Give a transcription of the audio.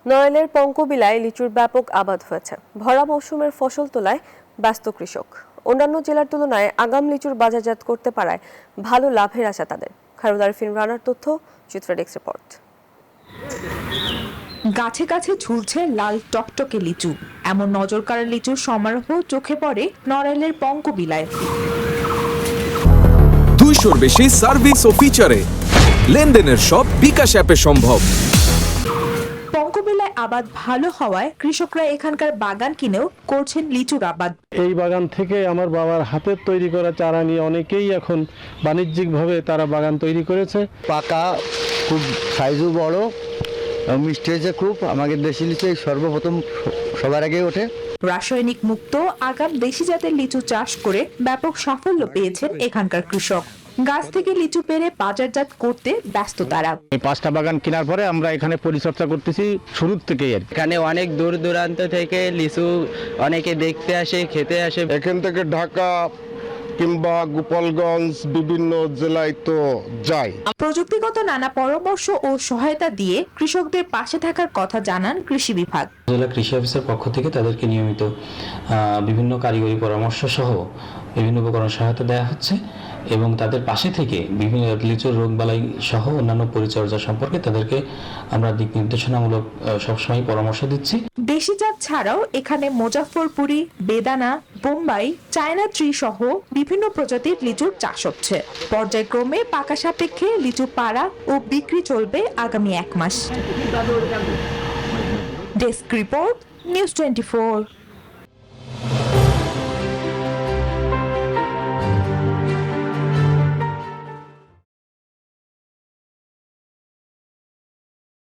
নড়াইলের পঙ্কবিলায় লিচুর ব্যাপক আবাদ হয়েছে। ভরা মৌসুমের ফসল তোলায় ব্যস্ত কৃষক। অন্যান্য জেলার তুলনায় আগাম লিচুর বাজারজাত করতে পারায় ভালো লাভের আশা তাদের। খায়রুল আরিফিন রানার তথ্য, চিত্রা ডেস্ক রিপোর্ট। গাছে গাছে ঝুলছে লাল টকটকে লিচু। এমন নজরকাড়া লিচুর সমারোহ চোখে পড়ে নড়াইলের পঙ্কবিলায়। 200-র বেশি সার্ভিস ও ফিচারে লেনদেনের সব বিকাশ অ্যাপে সম্ভব। পঙ্কবিলায় আবাদ ভালো হওয়ায় কৃষকরা এখানকার বাগান কিনেও করছেন লিচুর আবাদ। এই বাগান থেকে আমার বাবার হাতের তৈরি করা চারা নিয়ে অনেকেই এখন বাণিজ্যিকভাবে তারা বাগান তৈরি করেছে। পাকা, খুব সাইজও বড়, মিষ্টি হয়েছে খুব। আমাদের দেশি লিচু সর্বপ্রথম সবার আগে ওঠে। রাসায়নিক মুক্ত আগাম দেশি জাতের লিচু চাষ করে ব্যাপক সাফল্য পেয়েছেন এখানকার কৃষক। গাছ থেকে লিচু পেরে বাজারজাত করতে ব্যস্ত তারা। এই 5টা বাগান কেনার পরে আমরা এখানে পরিচর্যা করতেছি শুরু থেকেই। এখানে অনেক দূর দূরান্ত থেকে লিচু অনেকে দেখতে আসে, খেতে আসে। এখান থেকে ঢাকা কিংবা গোপালগঞ্জ বিভিন্ন জেলায় তো যায়। প্রযুক্তিগত নানা পরামর্শ ও সহায়তা দিয়ে কৃষকদের পাশে থাকার কথা জানান কৃষি বিভাগ। জেলা কৃষি অফিসের পক্ষ থেকে তাদেরকে নিয়মিত বিভিন্ন কারিগরি পরামর্শ সহ বিভিন্ন উপকরণ সহায়তা দেওয়া হচ্ছে এবং তাদের পাশে থেকে বিভিন্ন লিচুর রোগবালাই সহ অন্যান্য পরিচর্যা সম্পর্কে তাদেরকে আমরা দিক নির্দেশনামূলক সবসময় পরামর্শ দিচ্ছি। দেশি জাত ছাড়াও এখানে মুজাফফরপুরি, বেদানা, বোম্বাই, চায়না ট্রি সহ বিভিন্ন প্রজাতির লিচুর চাষ হচ্ছে। পর্যায়ক্রমে পাকা সাপেক্ষে লিচু পাড়া ও বিক্রি চলবে আগামী 1 মাস। Desk report, news 24।